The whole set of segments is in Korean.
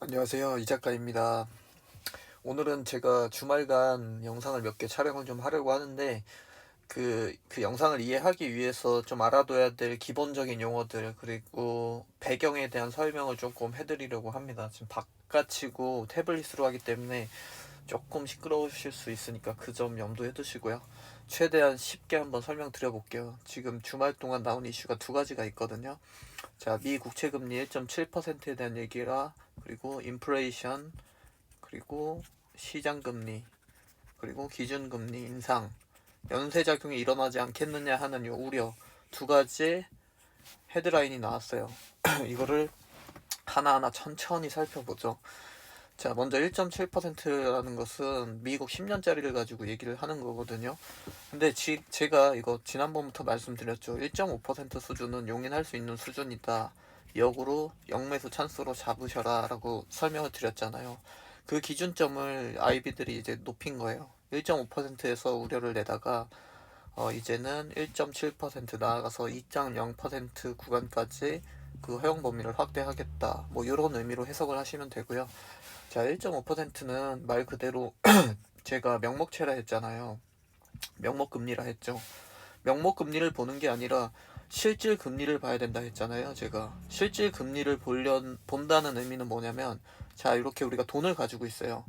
안녕하세요. 이 작가입니다. 오늘은 제가 주말간 영상을 몇 개 촬영을 좀 하려고 하는데, 그 영상을 이해하기 위해서 좀 알아둬야 될 기본적인 용어들, 그리고 배경에 대한 설명을 조금 해드리려고 합니다. 지금 바깥이고 태블릿으로 하기 때문에 조금 시끄러우실 수 있으니까 그 점 염두해 두시고요. 최대한 쉽게 한번 설명드려 볼게요. 지금 주말 동안 나온 이슈가 두 가지가 있거든요. 자, 미 국채 금리 1.7%에 대한 얘기라, 그리고 인플레이션, 그리고 시장 금리, 그리고 기준 금리 인상, 연쇄 작용이 일어나지 않겠느냐 하는 요 우려, 두 가지 헤드라인이 나왔어요. 이거를 하나하나 천천히 살펴보죠. 자, 먼저 1.7%라는 것은 미국 10년짜리를 가지고 얘기를 하는 거거든요. 근데 제가 이거 지난번부터 말씀드렸죠. 1.5% 수준은 용인할 수 있는 수준이다. 역으로 영매수 찬스로 잡으셔라 라고 설명을 드렸잖아요. 그 기준점을 아이비들이 이제 높인 거예요. 1.5%에서 우려를 내다가 이제는 1.7% 나아가서 2.0% 구간까지 그 허용 범위를 확대하겠다. 뭐 이런 의미로 해석을 하시면 되고요. 자, 1.5%는 말 그대로 제가 명목채라 했잖아요. 명목금리라 했죠. 명목금리를 보는 게 아니라 실질 금리를 봐야 된다 했잖아요. 제가 실질 금리를 본다는 의미는 뭐냐면, 자, 이렇게 우리가 돈을 가지고 있어요.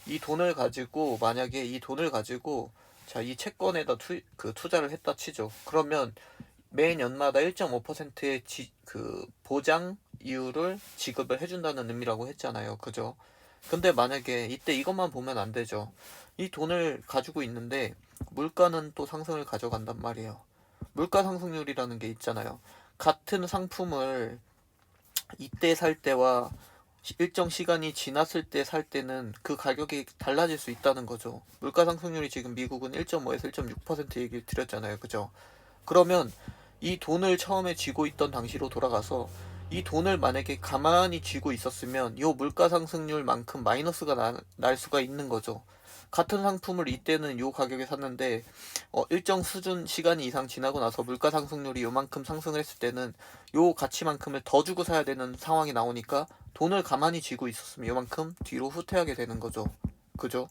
이 돈을 가지고 만약에 이 돈을 가지고 자, 이 채권에다 투자를 했다 치죠. 그러면 매 년마다 1.5%의 보장 이율을 지급을 해준다는 의미라고 했잖아요. 그죠? 근데 만약에 이때 이것만 보면 안 되죠. 이 돈을 가지고 있는데 물가는 또 상승을 가져간단 말이에요. 물가 상승률이라는 게 있잖아요. 같은 상품을 이때 살 때와 일정 시간이 지났을 때 살 때는 그 가격이 달라질 수 있다는 거죠. 물가 상승률이 지금 미국은 1.5에서 1.6% 얘기를 드렸잖아요. 그죠? 그러면 이 돈을 처음에 쥐고 있던 당시로 돌아가서 이 돈을 만약에 가만히 쥐고 있었으면 이 물가 상승률만큼 마이너스가 날 수가 있는 거죠. 같은 상품을 이때는 이 가격에 샀는데 일정 수준 시간이 이상 지나고 나서 물가 상승률이 요만큼 상승을 했을 때는 요 가치만큼을 더 주고 사야 되는 상황이 나오니까 돈을 가만히 쥐고 있었으면 요만큼 뒤로 후퇴하게 되는 거죠. 그죠?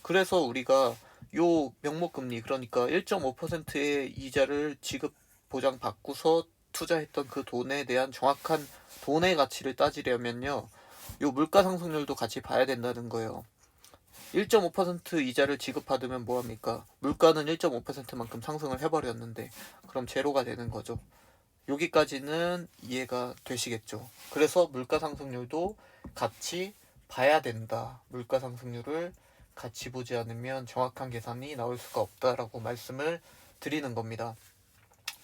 그래서 우리가 요 명목금리, 그러니까 1.5%의 이자를 지급 보장 받고서 투자했던 그 돈에 대한 정확한 돈의 가치를 따지려면요, 요 물가 상승률도 같이 봐야 된다는 거예요. 1.5% 이자를 지급받으면 뭐합니까? 물가는 1.5%만큼 상승을 해버렸는데 그럼 제로가 되는 거죠. 여기까지는 이해가 되시겠죠. 그래서 물가 상승률도 같이 봐야 된다. 물가 상승률을 같이 보지 않으면 정확한 계산이 나올 수가 없다라고 말씀을 드리는 겁니다.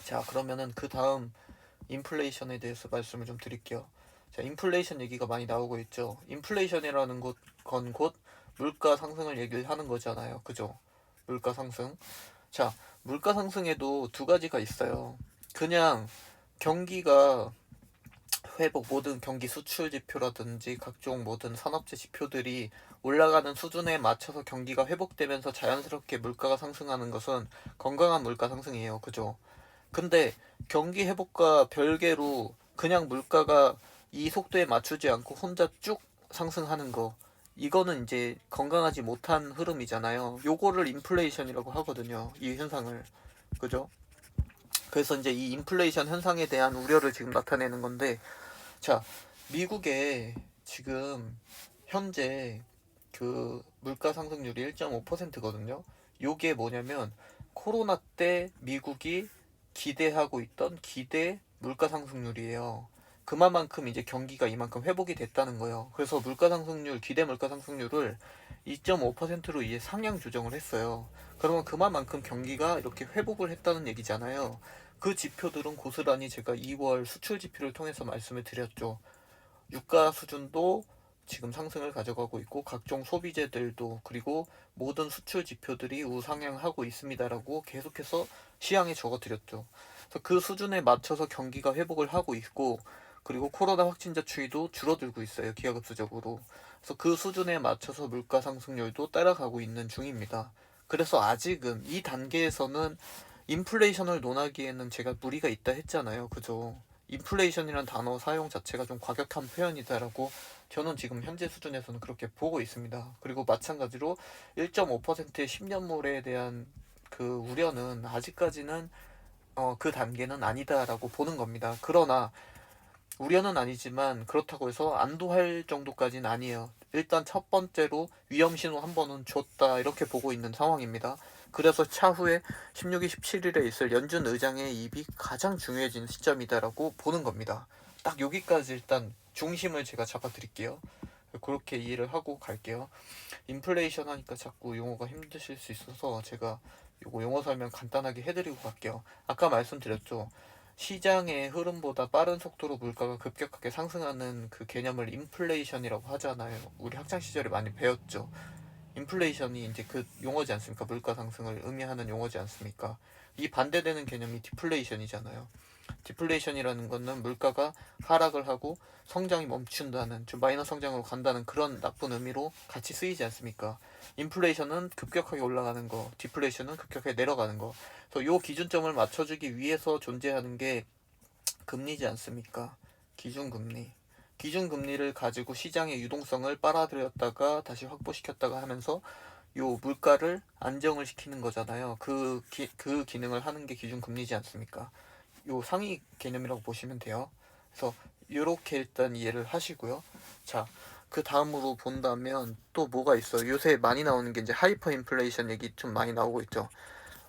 자, 그러면은 그 다음 인플레이션에 대해서 말씀을 좀 드릴게요. 자, 인플레이션 얘기가 많이 나오고 있죠. 인플레이션이라는 건 곧 물가 상승을 얘기를 하는 거잖아요. 그죠? 물가 상승. 자, 물가 상승에도 두 가지가 있어요. 그냥 경기가 회복, 모든 경기 수출 지표라든지 각종 모든 산업재 지표들이 올라가는 수준에 맞춰서 경기가 회복되면서 자연스럽게 물가가 상승하는 것은 건강한 물가 상승이에요. 그죠? 근데 경기 회복과 별개로 그냥 물가가 이 속도에 맞추지 않고 혼자 쭉 상승하는 거, 이거는 이제 건강하지 못한 흐름이잖아요. 요거를 인플레이션이라고 하거든요. 이 현상을. 그죠? 그래서 이제 이 인플레이션 현상에 대한 우려를 지금 나타내는 건데, 자, 미국에 지금 현재 그 물가 상승률이 1.5%거든요. 요게 뭐냐면 코로나 때 미국이 기대하고 있던 기대 물가 상승률이에요. 그만큼 이제 경기가 이만큼 회복이 됐다는 거예요. 그래서 물가 상승률, 기대 물가 상승률을 2.5%로 이제 상향 조정을 했어요. 그러면 그만큼 경기가 이렇게 회복을 했다는 얘기잖아요. 그 지표들은 고스란히 제가 2월 수출 지표를 통해서 말씀을 드렸죠. 유가 수준도 지금 상승을 가져가고 있고 각종 소비재들도, 그리고 모든 수출 지표들이 우상향하고 있습니다라고 계속해서 시향에 적어드렸죠. 그래서 그 수준에 맞춰서 경기가 회복을 하고 있고, 그리고 코로나 확진자 추이도 줄어들고 있어요. 기하급수적으로. 그래서 그 수준에 맞춰서 물가 상승률도 따라가고 있는 중입니다. 그래서 아직은 이 단계에서는 인플레이션을 논하기에는 제가 무리가 있다 했잖아요. 그죠? 인플레이션이란 단어 사용 자체가 좀 과격한 표현이다라고 저는 지금 현재 수준에서는 그렇게 보고 있습니다. 그리고 마찬가지로 1.5%의 10년물에 대한 그 우려는 아직까지는 그 단계는 아니다라고 보는 겁니다. 그러나 우려는 아니지만 그렇다고 해서 안도할 정도까지는 아니에요. 일단 첫 번째로 위험 신호 한 번은 줬다 이렇게 보고 있는 상황입니다. 그래서 차후에 16일, 17일에 있을 연준 의장의 입이 가장 중요해진 시점이다라고 보는 겁니다. 딱 여기까지 일단 중심을 제가 잡아드릴게요. 그렇게 이해를 하고 갈게요. 인플레이션 하니까 자꾸 용어가 힘드실 수 있어서 제가 요거 용어 설명 간단하게 해드리고 갈게요. 아까 말씀드렸죠. 시장의 흐름보다 빠른 속도로 물가가 급격하게 상승하는 그 개념을 인플레이션이라고 하잖아요. 우리 학창 시절에 많이 배웠죠. 인플레이션이 이제 그 용어지 않습니까? 물가 상승을 의미하는 용어지 않습니까? 이 반대되는 개념이 디플레이션이잖아요. 디플레이션이라는 거는 물가가 하락을 하고 성장이 멈춘다는, 좀 마이너 성장으로 간다는 그런 나쁜 의미로 같이 쓰이지 않습니까? 인플레이션은 급격하게 올라가는 거, 디플레이션은 급격하게 내려가는 거. 그래서 요 기준점을 맞춰주기 위해서 존재하는 게 금리지 않습니까? 기준금리. 기준금리를 가지고 시장의 유동성을 빨아들였다가 다시 확보시켰다가 하면서 요 물가를 안정을 시키는 거잖아요. 그 기능을 하는 게 기준금리지 않습니까? 요 상위 개념이라고 보시면 돼요. 그래서 요렇게 일단 이해를 하시고요. 자, 그 다음으로 본다면 또 뭐가 있어요? 요새 많이 나오는 게 이제 하이퍼 인플레이션 얘기 좀 많이 나오고 있죠.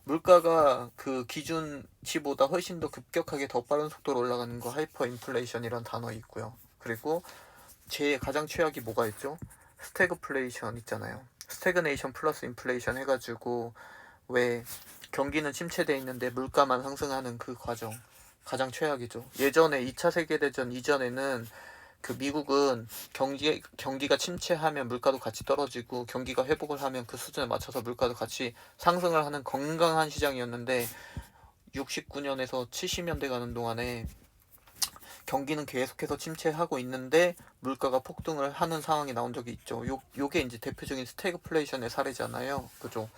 물가가 그 기준치보다 훨씬 더 급격하게 더 빠른 속도로 올라가는 거 하이퍼 인플레이션이란 단어 있고요. 그리고 제 가장 최악이 뭐가 있죠? 스태그플레이션 있잖아요. 스태그네이션 플러스 인플레이션 해가지고 왜 경기는 침체돼 있는데 물가만 상승하는 그 과정 가장 최악이죠. 예전에 2차 세계대전 이전에는 그 미국은 경기가 침체하면 물가도 같이 떨어지고 경기가 회복을 하면 그 수준에 맞춰서 물가도 같이 상승을 하는 건강한 시장이었는데 69년에서 70년대 가는 동안에 경기는 계속해서 침체하고 있는데 물가가 폭등을 하는 상황이 나온 적이 있죠. 요게 이제 대표적인 스태그플레이션의 사례잖아요. 그죠?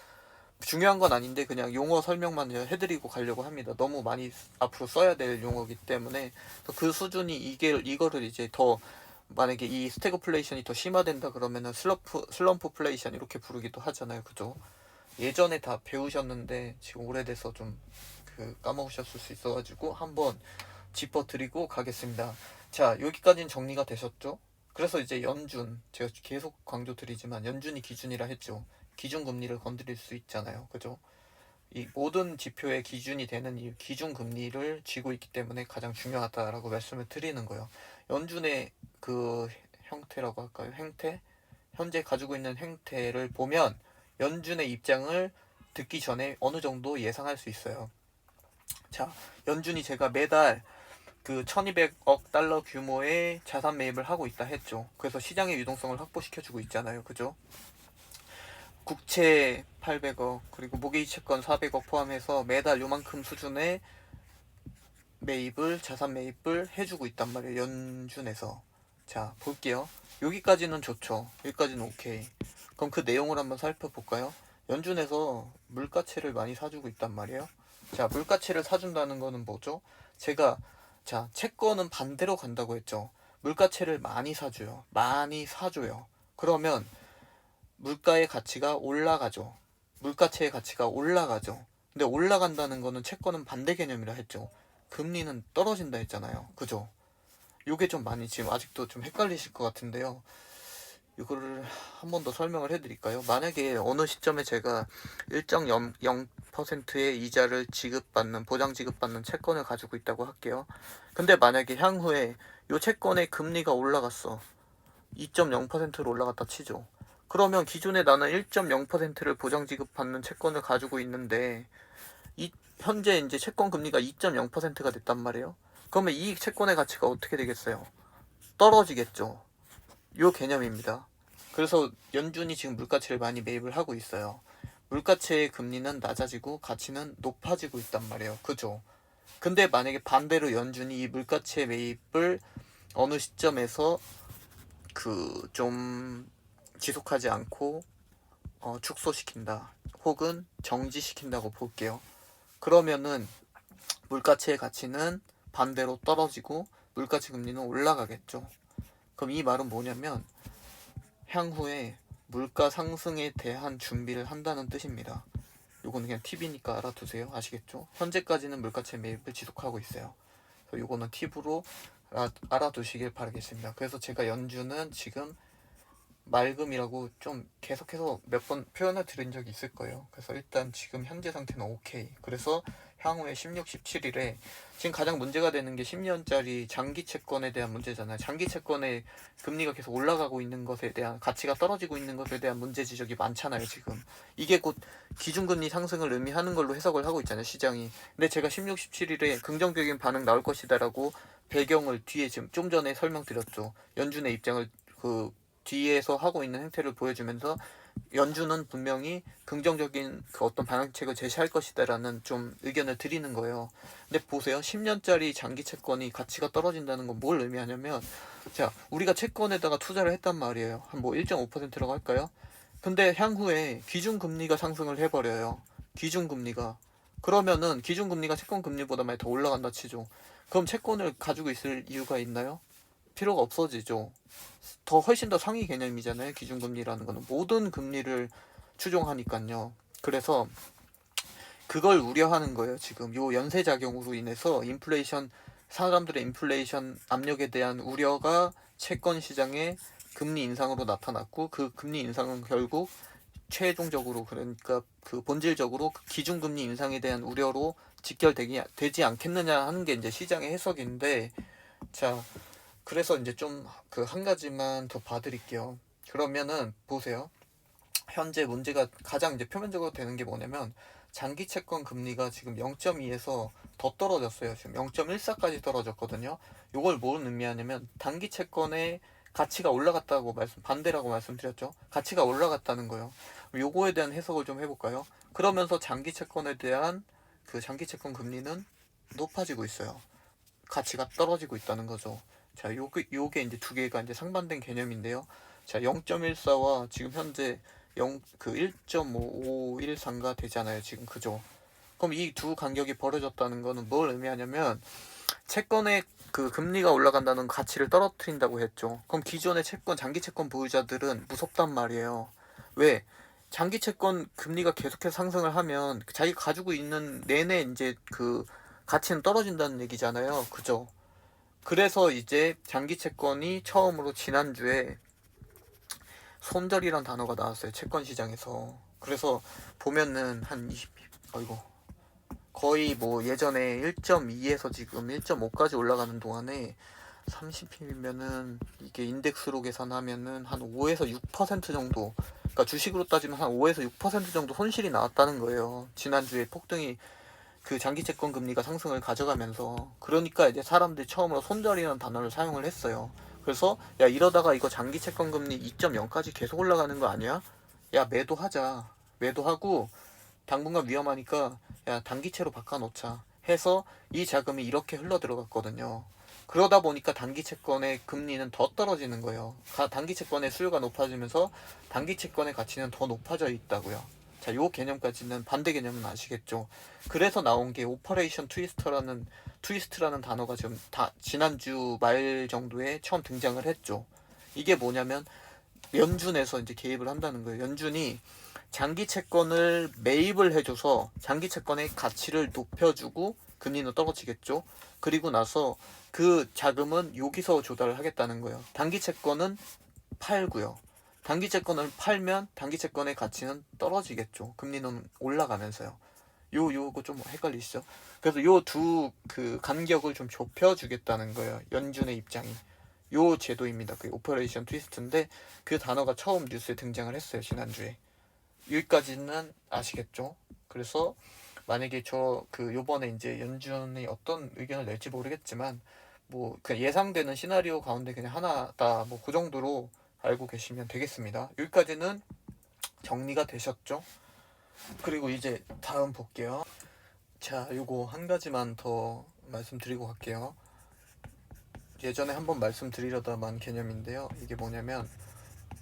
중요한 건 아닌데 그냥 용어 설명만 해드리고 가려고 합니다. 너무 많이 앞으로 써야 될 용어이기 때문에 그 수준이 이거를 이제 더 만약에 이 스태그플레이션이 더 심화된다 그러면은 슬럼프플레이션 이렇게 부르기도 하잖아요. 그죠? 예전에 다 배우셨는데 지금 오래돼서 좀 까먹으셨을 수 있어가지고 한번 짚어드리고 가겠습니다. 자, 여기까지는 정리가 되셨죠? 그래서 이제 연준, 제가 계속 강조드리지만 연준이 기준이라 했죠. 기준금리를 건드릴 수 있잖아요. 그죠? 이 모든 지표의 기준이 되는 이 기준금리를 쥐고 있기 때문에 가장 중요하다라고 말씀을 드리는 거예요. 연준의 그 형태라고 할까요? 행태? 현재 가지고 있는 행태를 보면 연준의 입장을 듣기 전에 어느 정도 예상할 수 있어요. 자, 연준이 제가 매달 그 1200억 달러 규모의 자산 매입을 하고 있다 했죠. 그래서 시장의 유동성을 확보시켜주고 있잖아요. 그죠? 국채 800억 그리고 모기지 채권 400억 포함해서 매달 요만큼 수준의 자산 매입을 해주고 있단 말이에요. 연준에서. 자, 볼게요. 여기까지는 좋죠. 여기까지는 오케이. 그럼 그 내용을 한번 살펴볼까요? 연준에서 물가채를 많이 사주고 있단 말이에요. 자, 물가채를 사준다는 거는 뭐죠? 자, 채권은 반대로 간다고 했죠. 물가채를 많이 사줘요. 많이 사줘요. 그러면 물가의 가치가 올라가죠. 물가채의 가치가 올라가죠. 근데 올라간다는 거는 채권은 반대 개념이라 했죠. 금리는 떨어진다 했잖아요. 그죠? 요게 좀 많이 지금 아직도 좀 헷갈리실 것 같은데요. 이거를 한 번 더 설명을 해드릴까요? 만약에 어느 시점에 제가 일정 0%의 이자를 보장 지급받는 채권을 가지고 있다고 할게요. 근데 만약에 향후에 이 채권의 금리가 올라갔어. 2.0%로 올라갔다 치죠. 그러면 기존에 나는 1.0%를 보장 지급받는 채권을 가지고 있는데 현재 이제 채권 금리가 2.0%가 됐단 말이에요. 그러면 이 채권의 가치가 어떻게 되겠어요? 떨어지겠죠. 요 개념입니다. 그래서 연준이 지금 물가채를 많이 매입을 하고 있어요. 물가채의 금리는 낮아지고 가치는 높아지고 있단 말이에요. 그죠? 근데 만약에 반대로 연준이 이 물가채 매입을 어느 시점에서 좀 지속하지 않고 축소시킨다 혹은 정지시킨다고 볼게요. 그러면은 물가채의 가치는 반대로 떨어지고 물가채 금리는 올라가겠죠. 그럼 이 말은 뭐냐면 향후에 물가 상승에 대한 준비를 한다는 뜻입니다. 요거는 그냥 팁이니까 알아두세요. 아시겠죠? 현재까지는 물가채 매입을 지속하고 있어요. 그래서 요거는 팁으로 알아두시길 바라겠습니다. 그래서 제가 연준은 지금 맑음이라고 좀 계속해서 몇 번 표현을 드린 적이 있을 거예요. 그래서 일단 지금 현재 상태는 오케이. 그래서 향후에 16, 17일에 지금 가장 문제가 되는 게 10년짜리 장기 채권에 대한 문제잖아요. 장기 채권의 금리가 계속 올라가고 있는 것에 대한, 가치가 떨어지고 있는 것에 대한 문제 지적이 많잖아요, 지금. 이게 곧 기준금리 상승을 의미하는 걸로 해석을 하고 있잖아요, 시장이. 근데 제가 16, 17일에 긍정적인 반응 나올 것이다라고 배경을 뒤에 지금 좀 전에 설명드렸죠. 연준의 입장을 뒤에서 하고 있는 행태를 보여주면서 연준은 분명히 긍정적인 어떤 방향책을 제시할 것이다라는 좀 의견을 드리는 거예요. 근데 보세요. 10년짜리 장기 채권이 가치가 떨어진다는 건 뭘 의미하냐면, 자, 우리가 채권에다가 투자를 했단 말이에요. 한 뭐 1.5%라고 할까요? 근데 향후에 기준금리가 상승을 해버려요. 기준금리가. 그러면은 기준금리가 채권금리보다 많이 더 올라간다 치죠. 그럼 채권을 가지고 있을 이유가 있나요? 필요가 없어지죠. 더 훨씬 더 상위 개념이잖아요. 기준금리라는 거는 모든 금리를 추종하니까요. 그래서 그걸 우려하는 거예요. 지금 요 연쇄작용으로 인해서 사람들의 인플레이션 압력에 대한 우려가 채권 시장의 금리 인상으로 나타났고, 그 금리 인상은 결국 최종적으로, 그러니까 그 본질적으로 그 기준금리 인상에 대한 우려로 직결되지 않겠느냐 하는 게 이제 시장의 해석인데, 자, 그래서 이제 좀 한 가지만 더 봐드릴게요. 그러면은 보세요. 현재 문제가 가장 이제 표면적으로 되는 게 뭐냐면, 장기 채권 금리가 지금 0.2에서 더 떨어졌어요. 지금 0.14까지 떨어졌거든요. 이걸 뭘 의미하냐면 단기 채권의 가치가 올라갔다고 반대라고 말씀드렸죠. 가치가 올라갔다는 거예요. 요거에 대한 해석을 좀 해볼까요? 그러면서 장기 채권에 대한 장기 채권 금리는 높아지고 있어요. 가치가 떨어지고 있다는 거죠. 자, 요게 이제 두 개가 이제 상반된 개념인데요. 자, 0.14와 지금 현재 1.5513가 되잖아요. 지금 그죠? 그럼 이 두 간격이 벌어졌다는 거는 뭘 의미하냐면, 채권의 금리가 올라간다는 가치를 떨어뜨린다고 했죠. 그럼 기존의 장기 채권 보유자들은 무섭단 말이에요. 왜? 장기 채권 금리가 계속해서 상승을 하면 자기가 가지고 있는 내내 이제 가치는 떨어진다는 얘기잖아요. 그죠? 그래서 이제 장기 채권이 처음으로 지난주에 손절이란 단어가 나왔어요. 채권 시장에서. 그래서 보면은 거의 뭐 예전에 1.2에서 지금 1.5까지 올라가는 동안에 30p면은 이게 인덱스로 계산하면은 한 5에서 6% 정도, 그러니까 주식으로 따지면 한 5에서 6% 정도 손실이 나왔다는 거예요. 지난주에 폭등이 장기 채권 금리가 상승을 가져가면서. 그러니까 이제 사람들이 처음으로 손절이라는 단어를 사용을 했어요. 그래서 야, 이러다가 이거 장기 채권 금리 2.0까지 계속 올라가는 거 아니야? 야, 매도하자. 매도하고 당분간 위험하니까 야, 단기채로 바꿔놓자 해서 이 자금이 이렇게 흘러 들어갔거든요. 그러다 보니까 단기 채권의 금리는 더 떨어지는 거예요. 단기 채권의 수요가 높아지면서 단기 채권의 가치는 더 높아져 있다고요. 자, 요 개념까지는 반대 개념은 아시겠죠? 그래서 나온 게 오퍼레이션 트위스트라는 단어가 지금 지난주 말 정도에 처음 등장을 했죠. 이게 뭐냐면 연준에서 이제 개입을 한다는 거예요. 연준이 장기 채권을 매입을 해줘서 장기 채권의 가치를 높여주고 금리는 떨어지겠죠. 그리고 나서 그 자금은 여기서 조달을 하겠다는 거예요. 단기 채권은 팔고요. 단기 채권을 팔면 단기 채권의 가치는 떨어지겠죠. 금리는 올라가면서요. 요거 좀 헷갈리시죠? 그래서 요 두 간격을 좀 좁혀주겠다는 거예요. 연준의 입장이. 요 제도입니다. 그 오퍼레이션 트위스트인데 그 단어가 처음 뉴스에 등장을 했어요. 지난주에. 여기까지는 아시겠죠? 그래서 만약에 요번에 이제 연준이 어떤 의견을 낼지 모르겠지만 뭐 그냥 예상되는 시나리오 가운데 그냥 하나다, 뭐 그 정도로 알고 계시면 되겠습니다. 여기까지는 정리가 되셨죠? 그리고 이제 다음 볼게요. 자, 요거 한 가지만 더 말씀드리고 갈게요. 예전에 한번 말씀드리려다만 개념인데요. 이게 뭐냐면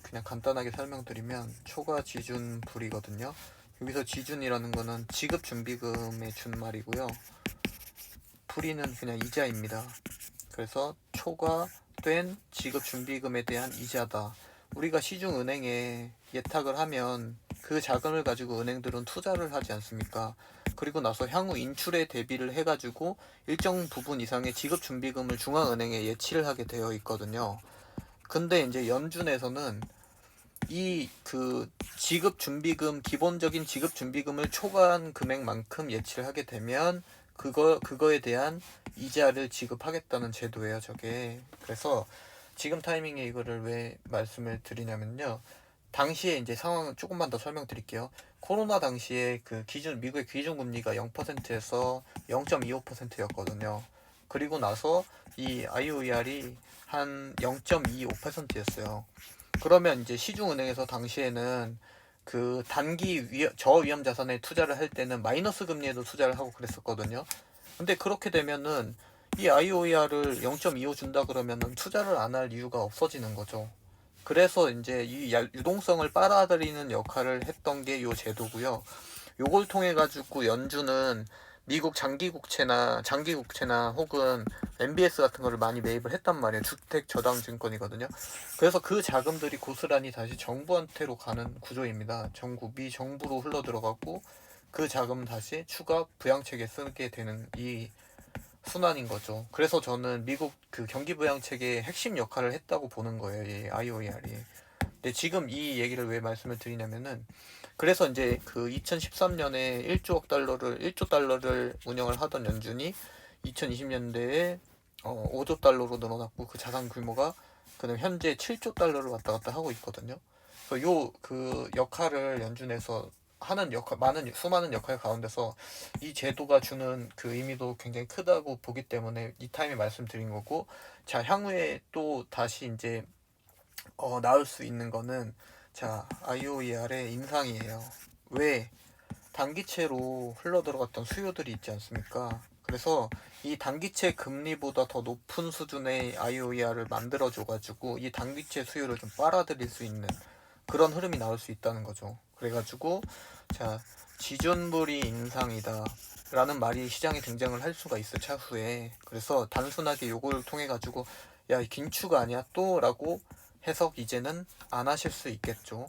그냥 간단하게 설명드리면 초과 지준 불이거든요. 여기서 지준이라는 거는 지급 준비금의 준말이고요. 불이는 그냥 이자입니다. 그래서 초과 투자된 지급준비금에 대한 이자다. 우리가 시중은행에 예탁을 하면 그 자금을 가지고 은행들은 투자를 하지 않습니까? 그리고 나서 향후 인출에 대비를 해가지고 일정 부분 이상의 지급준비금을 중앙은행에 예치를 하게 되어 있거든요. 근데 이제 연준에서는 이 그 지급준비금, 기본적인 지급준비금을 초과한 금액만큼 예치를 하게 되면 그거에 대한 이자를 지급하겠다는 제도예요, 저게. 그래서 지금 타이밍에 이거를 왜 말씀을 드리냐면요. 당시에 이제 상황을 조금만 더 설명드릴게요. 코로나 당시에 그 미국의 기준금리가 0%에서 0.25%였거든요. 그리고 나서 이 IOER이 한 0.25%였어요. 그러면 이제 시중은행에서 당시에는 그 단기 저위험 자산에 투자를 할 때는 마이너스 금리에도 투자를 하고 그랬었거든요. 근데 그렇게 되면은 이 IOER을 0.25 준다 그러면은 투자를 안 할 이유가 없어지는 거죠. 그래서 이제 이 유동성을 빨아들이는 역할을 했던 게 요 제도고요. 요걸 통해 가지고 연준은 미국 장기국채나 혹은 MBS 같은 거를 많이 매입을 했단 말이에요. 주택 저당 증권이거든요. 그래서 그 자금들이 고스란히 다시 정부한테로 가는 구조입니다. 미 정부로 흘러 들어가고 그 자금 다시 추가 부양책에 쓰게 되는 이 순환인 거죠. 그래서 저는 미국 그 경기 부양책의 핵심 역할을 했다고 보는 거예요. 이 IOER이. 근데 지금 이 얘기를 왜 말씀을 드리냐면은 그래서 이제 그 2013년에 1조 달러를 운영을 하던 연준이 2020년대에 5조 달러로 늘어났고 그 자산 규모가 그다음 현재 7조 달러를 왔다 갔다 하고 있거든요. 그래서 요 그 역할을 연준에서 하는 수많은 역할 가운데서 이 제도가 주는 그 의미도 굉장히 크다고 보기 때문에 이 타임에 말씀드린 거고, 자, 향후에 또 다시 이제 나올 수 있는 거는, 자, IOER의 인상이에요. 왜? 단기채로 흘러들어갔던 수요들이 있지 않습니까? 그래서 이 단기채 금리보다 더 높은 수준의 IOER을 만들어줘가지고 이 단기채 수요를 좀 빨아들일 수 있는 그런 흐름이 나올 수 있다는 거죠. 그래가지고 자, 지준물이 인상이다 라는 말이 시장에 등장을 할 수가 있어, 차후에. 그래서 단순하게 요걸 통해 가지고 야, 긴축 아니야 또? 라고 해석 이제는 안 하실 수 있겠죠.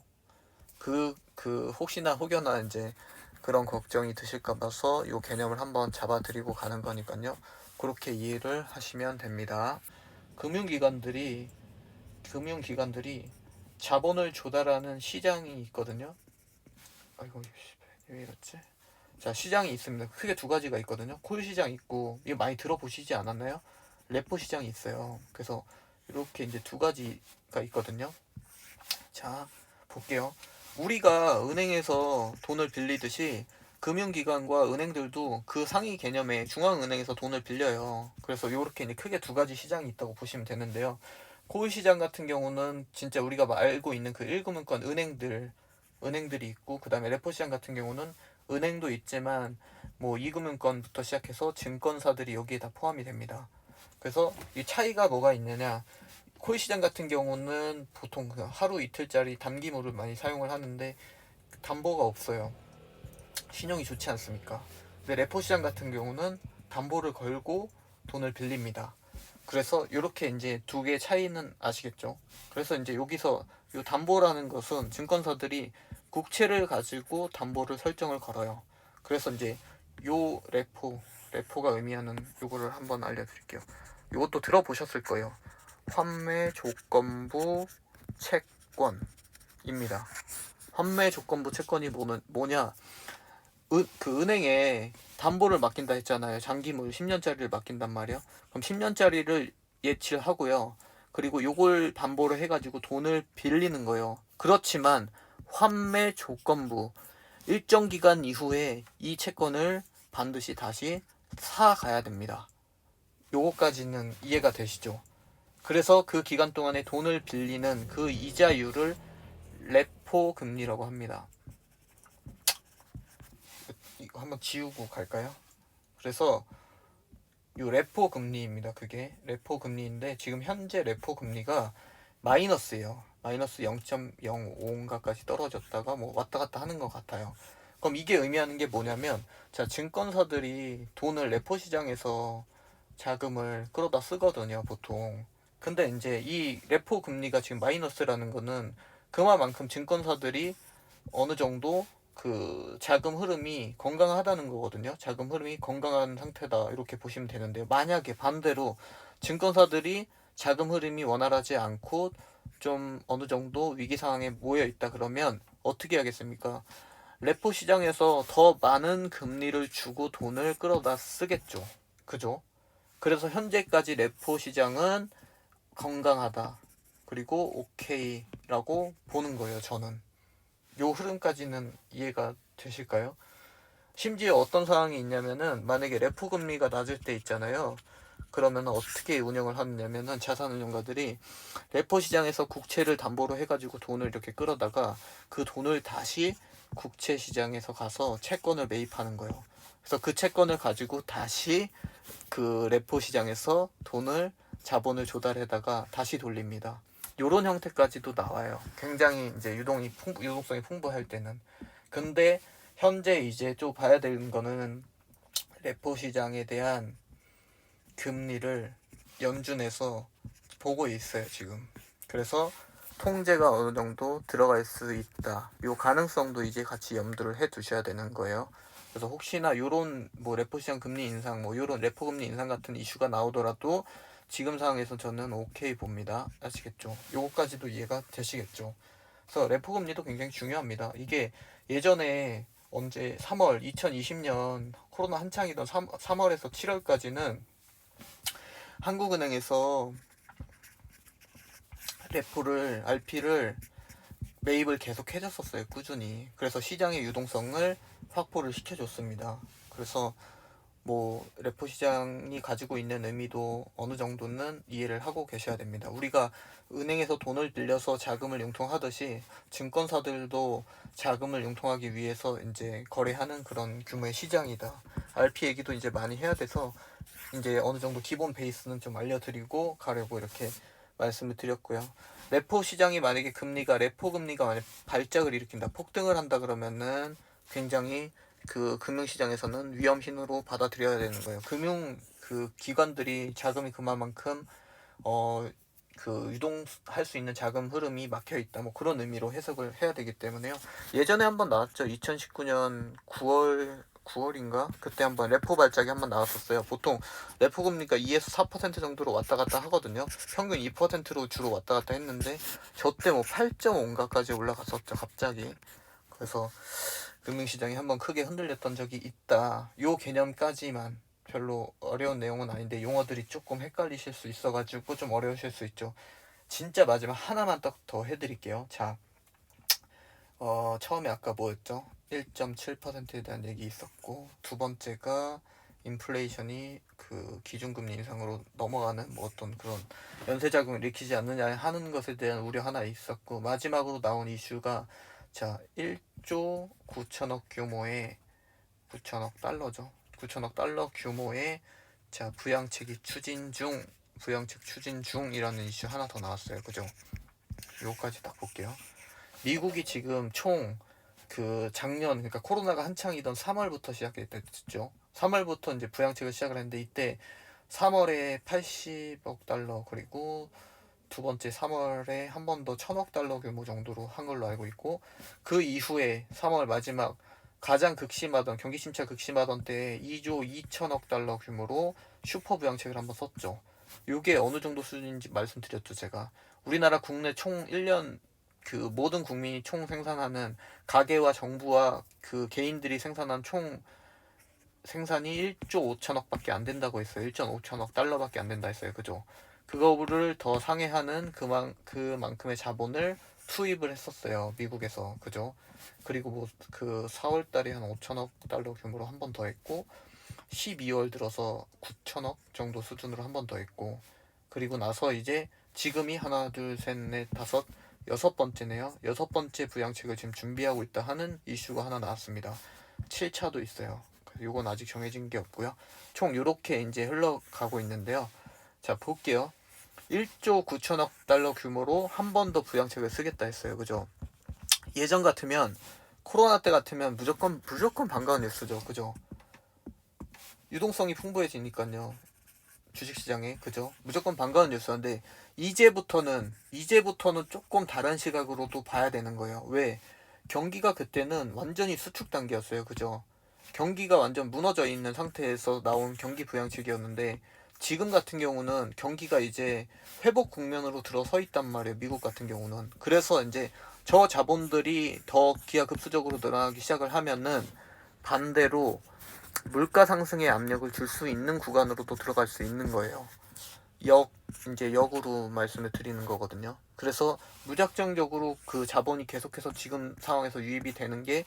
혹시나 이제 그런 걱정이 드실까 봐서 요 개념을 한번 잡아드리고 가는 거니까요. 그렇게 이해를 하시면 됩니다. 금융기관들이 자본을 조달하는 시장이 있거든요. 아이고, 왜 이렇지? 자, 시장이 있습니다. 크게 두 가지가 있거든요. 콜 시장 있고, 이거 많이 들어보시지 않았나요? 레포 시장이 있어요. 그래서 이렇게 이제 두 가지가 있거든요. 자, 볼게요. 우리가 은행에서 돈을 빌리듯이 금융기관과 은행들도 그 상위 개념의 중앙은행에서 돈을 빌려요. 그래서 이렇게 이제 크게 두 가지 시장이 있다고 보시면 되는데요. 콜 시장 같은 경우는 진짜 우리가 알고 있는 그 1금융권 은행들이 있고, 그 다음에 레포 시장 같은 경우는 은행도 있지만 뭐 2금융권부터 시작해서 증권사들이 여기에 다 포함이 됩니다. 그래서 이 차이가 뭐가 있느냐? 콜 시장 같은 경우는 보통 하루 이틀짜리 단기물을 많이 사용을 하는데 담보가 없어요. 신용이 좋지 않습니까? 근데 레포 시장 같은 경우는 담보를 걸고 돈을 빌립니다. 그래서 이렇게 이제 두 개의 차이는 아시겠죠? 그래서 이제 여기서 이 담보라는 것은 증권사들이 국채를 가지고 담보를 설정을 걸어요. 그래서 이제 요 레포가 의미하는 요거를 한번 알려드릴게요. 요것도 들어보셨을 거예요. 환매 조건부 채권입니다. 환매 조건부 채권이 뭐냐? 그 은행에 담보를 맡긴다 했잖아요. 장기물 10년짜리를 맡긴단 말이에요. 그럼 10년짜리를 예치를 하고요. 그리고 요걸 담보를 해가지고 돈을 빌리는 거예요. 그렇지만 환매 조건부 일정 기간 이후에 이 채권을 반드시 다시 사가야 됩니다. 요거까지는 이해가 되시죠? 그래서 그 기간 동안에 돈을 빌리는 그 이자율을 레포 금리라고 합니다. 이거 한번 지우고 갈까요? 그래서 요 레포 금리입니다. 그게 레포 금리인데 지금 현재 레포 금리가 마이너스예요. 마이너스 0.05인가까지 떨어졌다가 뭐 왔다 갔다 하는 것 같아요. 그럼 이게 의미하는 게 뭐냐면, 자, 증권사들이 돈을 레포 시장에서 자금을 끌어다 쓰거든요, 보통. 근데 이제 이 레포 금리가 지금 마이너스라는 거는 그만큼 증권사들이 어느 정도 그 자금 흐름이 건강하다는 거거든요. 자금 흐름이 건강한 상태다 이렇게 보시면 되는데요. 만약에 반대로 증권사들이 자금 흐름이 원활하지 않고 좀 어느 정도 위기 상황에 모여 있다 그러면 어떻게 하겠습니까? 레포 시장에서 더 많은 금리를 주고 돈을 끌어다 쓰겠죠. 그죠? 그래서 현재까지 레포 시장은 건강하다. 그리고 오케이라고 보는 거예요, 저는. 요 흐름까지는 이해가 되실까요? 심지어 어떤 상황이 있냐면은 만약에 레포 금리가 낮을 때 있잖아요. 그러면 어떻게 운영을 하느냐면은 자산운용가들이 레포 시장에서 국채를 담보로 해가지고 돈을 이렇게 끌어다가 그 돈을 다시 국채 시장에서 가서 채권을 매입하는 거예요. 그래서 그 채권을 가지고 다시 그 레포 시장에서 돈을 자본을 조달해다가 다시 돌립니다. 요런 형태까지도 나와요. 굉장히 이제 유동성이 풍부할 때는. 근데 현재 이제 좀 봐야 되는 거는 레포 시장에 대한 금리를 연준에서 보고 있어요, 지금. 그래서 통제가 어느 정도 들어갈 수 있다. 요 가능성도 이제 같이 염두를 해 두셔야 되는 거예요. 그래서 혹시나 요런 뭐 레포 시장 금리 인상, 뭐 요런 레포 금리 인상 같은 이슈가 나오더라도 지금 상황에서 저는 오케이 봅니다. 아시겠죠? 요거까지도 이해가 되시겠죠? 그래서 레포 금리도 굉장히 중요합니다. 이게 예전에 언제 3월 2020년 코로나 한창이던 3월에서 7월까지는 한국은행에서 레포를 RP를 매입을 계속 해줬었어요. 꾸준히. 그래서 시장의 유동성을 확보를 시켜줬습니다. 그래서 뭐 레포 시장이 가지고 있는 의미도 어느 정도는 이해를 하고 계셔야 됩니다. 우리가 은행에서 돈을 빌려서 자금을 융통하듯이 증권사들도 자금을 융통하기 위해서 이제 거래하는 그런 규모의 시장이다. RP 얘기도 이제 많이 해야 돼서 이제 어느 정도 기본 베이스는 좀 알려드리고 가려고 이렇게 말씀을 드렸고요. 레포 시장이 만약에 레포 금리가 만약 발작을 일으킨다, 폭등을 한다 그러면은 굉장히 그 금융시장에서는 위험 신호로 받아들여야 되는 거예요. 그 기관들이 자금이 그만큼 그 유동할 수 있는 자금 흐름이 막혀 있다. 뭐 그런 의미로 해석을 해야 되기 때문에요. 예전에 한번 나왔죠. 2019년 9월인가? 그때 한번 레포 발작이 한번 나왔었어요. 보통 레포 금리가 2에서 4% 정도로 왔다 갔다 하거든요. 평균 2%로 주로 왔다 갔다 했는데 저때 뭐 8.5인가까지 올라갔었죠. 갑자기. 그래서 금융시장이 한번 크게 흔들렸던 적이 있다. 요 개념까지만, 별로 어려운 내용은 아닌데 용어들이 조금 헷갈리실 수 있어가지고 좀 어려우실 수 있죠. 진짜 마지막 하나만 딱 더 해드릴게요. 자, 처음에 아까 뭐였죠? 1.7%에 대한 얘기 있었고, 두 번째가 인플레이션이 그 기준금리 인상으로 넘어가는 뭐 어떤 그런 연쇄작용을 일으키지 않느냐 하는 것에 대한 우려 하나 있었고, 마지막으로 나온 이슈가 자 1조 9천억 규모의 9천억 달러죠. 9천억 달러 규모의 자 부양책 추진 중이라는 이슈 하나 더 나왔어요. 그죠? 요거까지 딱 볼게요. 미국이 지금 총 그 작년, 그러니까 코로나가 한창이던 3월부터 시작했죠. 3월부터 이제 부양책을 시작을 했는데 이때 3월에 80억 달러, 그리고 두 번째 3월에 한 번 더 1000억 달러 규모 정도로 한 걸로 알고 있고, 그 이후에 3월 마지막 가장 경기 침체 극심하던 때에 2조 2천억 달러 규모로 슈퍼 부양책을 한번 썼죠. 이게 어느 정도 수준인지 말씀드렸죠, 제가. 우리나라 국내 총 1년 그 모든 국민이 총 생산하는, 가계와 정부와 그 개인들이 생산한 총 생산이 1조 5천억밖에 안 된다고 했어요. 1.5천억 달러밖에 안 된다 했어요. 그죠? 그거를 더 상회하는 그만큼의 자본을 투입을 했었어요. 미국에서. 그죠? 그리고 뭐 그 4월 달에 한 5천억 달러 규모로 한 번 더 했고, 12월 들어서 9천억 정도 수준으로 한 번 더 했고, 그리고 나서 이제 지금이 하나, 둘, 셋, 넷, 다섯, 여섯 번째네요. 여섯 번째 부양책을 지금 준비하고 있다 하는 이슈가 하나 나왔습니다. 7차도 있어요. 이건 아직 정해진 게 없고요. 총 이렇게 이제 흘러가고 있는데요. 자, 볼게요. 1조 9천억 달러 규모로 한 번 더 부양책을 쓰겠다 했어요. 그죠? 예전 같으면, 코로나 때 같으면 무조건 반가운 뉴스죠. 그죠? 유동성이 풍부해지니까요. 주식시장에. 그죠? 무조건 반가운 뉴스인데 이제부터는 조금 다른 시각으로도 봐야 되는 거예요. 왜? 경기가 그때는 완전히 수축 단계였어요. 그죠? 경기가 완전 무너져 있는 상태에서 나온 경기 부양책이었는데 지금 같은 경우는 경기가 이제 회복 국면으로 들어서 있단 말이에요. 미국 같은 경우는. 그래서 이제 저 자본들이 더 기하급수적으로 늘어나기 시작을 하면은 반대로 물가 상승의 압력을 줄 수 있는 구간으로도 들어갈 수 있는 거예요. 이제 역으로 말씀을 드리는 거거든요. 그래서 무작정적으로 그 자본이 계속해서 지금 상황에서 유입이 되는 게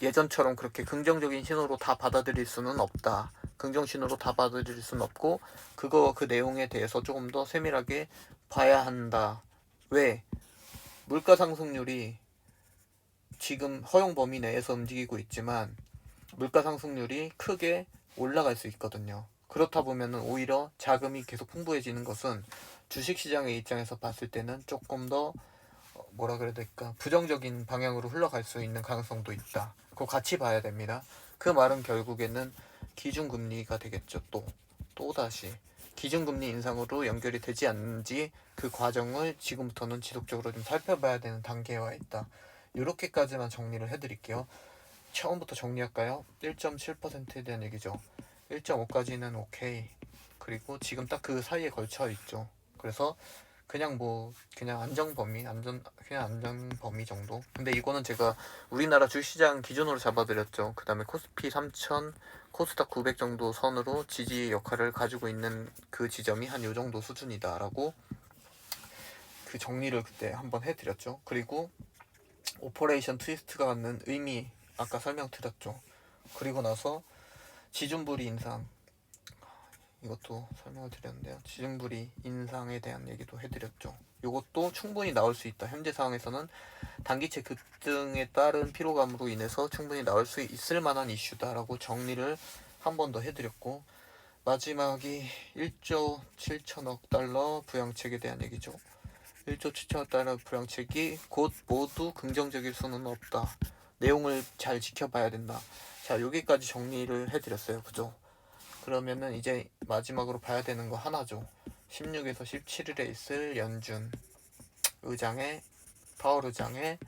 예전처럼 그렇게 긍정적인 신호로 다 받아들일 수는 없다. 긍정 신호로 다 받아들일 수는 없고 그 내용에 대해서 조금 더 세밀하게 봐야 한다. 왜? 물가 상승률이 지금 허용 범위 내에서 움직이고 있지만 물가 상승률이 크게 올라갈 수 있거든요. 그렇다 보면은 오히려 자금이 계속 풍부해지는 것은 주식시장의 입장에서 봤을 때는 조금 더 뭐라 그래야 될까, 부정적인 방향으로 흘러갈 수 있는 가능성도 있다. 그거 같이 봐야 됩니다. 그 말은 결국에는 기준금리가 되겠죠. 또다시 기준금리 인상으로 연결이 되지 않는지 그 과정을 지금부터는 지속적으로 좀 살펴봐야 되는 단계에 와 있다. 이렇게까지만 정리를 해드릴게요. 처음부터 정리할까요? 1.7%에 대한 얘기죠. 1.5까지는 오케이. 그리고 지금 딱 그 사이에 걸쳐 있죠. 그래서 그냥 안정 범위 정도. 근데 이거는 제가 우리나라 주시장 기준으로 잡아드렸죠. 그 다음에 코스피 3000, 코스닥 900 정도 선으로 지지 역할을 가지고 있는 그 지점이 한 요 정도 수준이다라고 그 정리를 그때 한번 해드렸죠. 그리고 오퍼레이션 트위스트가 갖는 의미 아까 설명드렸죠. 그리고 나서 지준부리 인상, 이것도 설명을 드렸는데요. 지준부리 인상에 대한 얘기도 해드렸죠. 이것도 충분히 나올 수 있다. 현재 상황에서는 단기채 급등에 따른 피로감으로 인해서 충분히 나올 수 있을 만한 이슈다라고 정리를 한 번 더 해드렸고, 마지막이 1조 7천억 달러 부양책에 대한 얘기죠. 1조 7천억 달러 부양책이 곧 모두 긍정적일 수는 없다. 내용을 잘 지켜봐야 된다. 자, 여기까지 정리를 해드렸어요. 그죠? 그러면은 이제 마지막으로 봐야 되는 거 하나죠. 16에서 17일에 있을 연준 의장의, 파월 의장의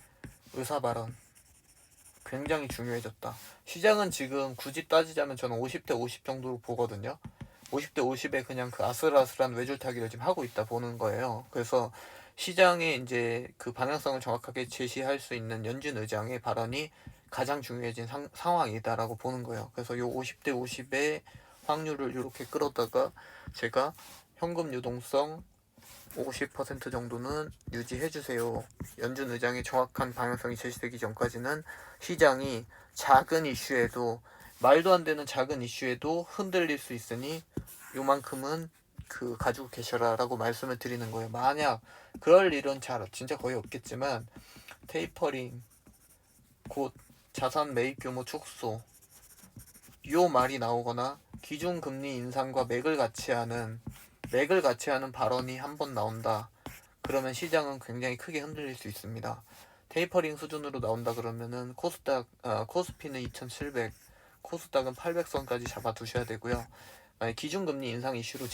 의사 발언 굉장히 중요해졌다. 시장은 지금 굳이 따지자면 저는 50대 50 정도로 보거든요. 50대 50에 그냥 그 아슬아슬한 외줄타기를 지금 하고 있다 보는 거예요. 그래서 시장의 이제 그 방향성을 정확하게 제시할 수 있는 연준 의장의 발언이 가장 중요해진 상황이다라고 보는 거예요. 그래서 요 50대 50의 확률을 이렇게 끌어다가 제가 현금 유동성 50% 정도는 유지해주세요. 연준 의장의 정확한 방향성이 제시되기 전까지는 시장이 작은 이슈에도, 말도 안 되는 작은 이슈에도 흔들릴 수 있으니 요만큼은 가지고 계셔라라고 말씀을 드리는 거예요. 만약 그럴 일은 진짜 거의 없겠지만 테이퍼링, 곧 자산 매입 규모 축소, 요 말이 나오거나 기준금리 인상과 맥을 같이 하는 발언이 한번 나온다. 그러면 시장은 굉장히 크게 흔들릴 수 있습니다. 테이퍼링 수준으로 나온다 그러면은 코스피는 2700, 코스닥은 800선까지 잡아두셔야 되고요. 만약 기준금리 인상 이슈로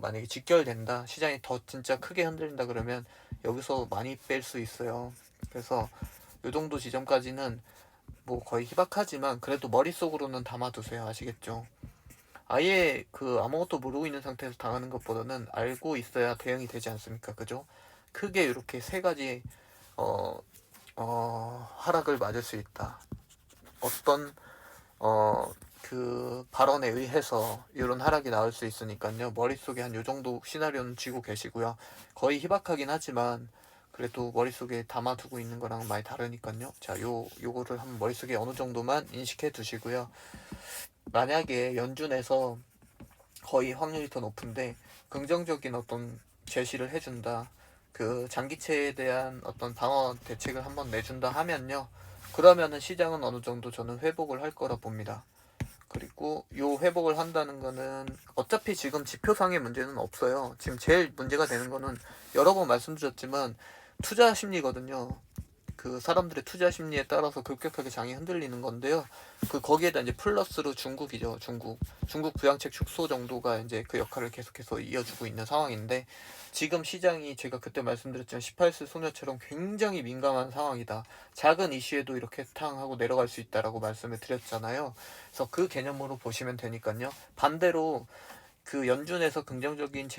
만약에 직결된다, 시장이 더 진짜 크게 흔들린다 그러면 여기서 많이 뺄 수 있어요. 그래서 요 정도 지점까지는 뭐 거의 희박하지만 그래도 머릿속으로는 담아두세요. 아시겠죠? 아예 아무것도 모르고 있는 상태에서 당하는 것보다는 알고 있어야 대응이 되지 않습니까? 그죠? 크게 이렇게 세 가지 하락을 맞을 수 있다. 어떤 발언에 의해서 이런 하락이 나올 수 있으니까요. 머릿속에 한 요 정도 시나리오는 쥐고 계시고요. 거의 희박하긴 하지만 그래도 머릿속에 담아두고 있는 거랑 많이 다르니까요. 자, 요거를 한번 머릿속에 어느 정도만 인식해 두시고요. 만약에 연준에서 거의 확률이 더 높은데 긍정적인 어떤 제시를 해준다, 장기채에 대한 어떤 방어 대책을 한번 내준다 하면요, 그러면은 시장은 어느 정도 저는 회복을 할 거라 봅니다. 그리고 요 회복을 한다는 거는 어차피 지금 지표상의 문제는 없어요. 지금 제일 문제가 되는 거는 여러 번 말씀드렸지만 투자 심리거든요. 그 사람들의 투자 심리에 따라서 급격하게 장이 흔들리는 건데요. 그 거기에다 이제 플러스로 중국이죠. 중국 부양책 축소 정도가 이제 그 역할을 계속해서 이어주고 있는 상황인데, 지금 시장이 제가 그때 말씀드렸지만 18세 소녀처럼 굉장히 민감한 상황이다. 작은 이슈에도 이렇게 탕 하고 내려갈 수 있다라고 말씀을 드렸잖아요. 그래서 그 개념으로 보시면 되니까요. 반대로 그 연준에서 긍정적인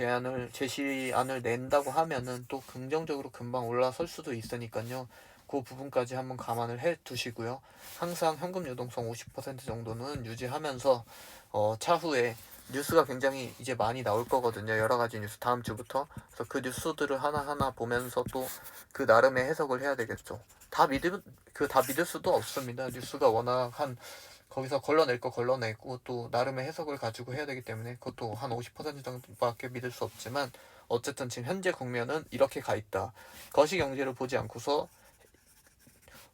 제시안을 낸다고 하면은 또 긍정적으로 금방 올라설 수도 있으니까요. 그 부분까지 한번 감안을 해 두시고요. 항상 현금 유동성 50% 정도는 유지하면서 차후에 뉴스가 굉장히 이제 많이 나올 거거든요. 여러 가지 뉴스 다음 주부터. 그래서 그 뉴스들을 하나하나 보면서 또 그 나름의 해석을 해야 되겠죠. 다 믿을 수도 없습니다. 뉴스가 워낙 거기서 걸러낼 거 걸러내고 또 나름의 해석을 가지고 해야 되기 때문에 그것도 한 50% 정도밖에 믿을 수 없지만, 어쨌든 지금 현재 국면은 이렇게 가 있다. 거시경제를 보지 않고서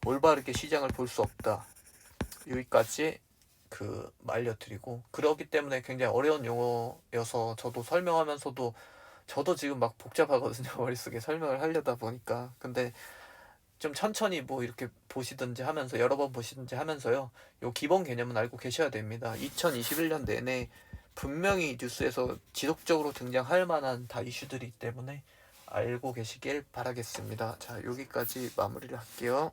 올바르게 시장을 볼 수 없다. 여기까지 알려드리고, 그렇기 때문에 굉장히 어려운 용어여서 저도 설명하면서도 저도 지금 막 복잡하거든요. 머릿속에 설명을 하려다 보니까. 근데 좀 천천히 뭐 이렇게 보시든지 하면서, 여러 번 보시든지 하면서요, 요 기본 개념은 알고 계셔야 됩니다. 2021년 내내 분명히 뉴스에서 지속적으로 등장할 만한 다 이슈들이 있기 때문에 알고 계시길 바라겠습니다. 자, 여기까지 마무리를 할게요.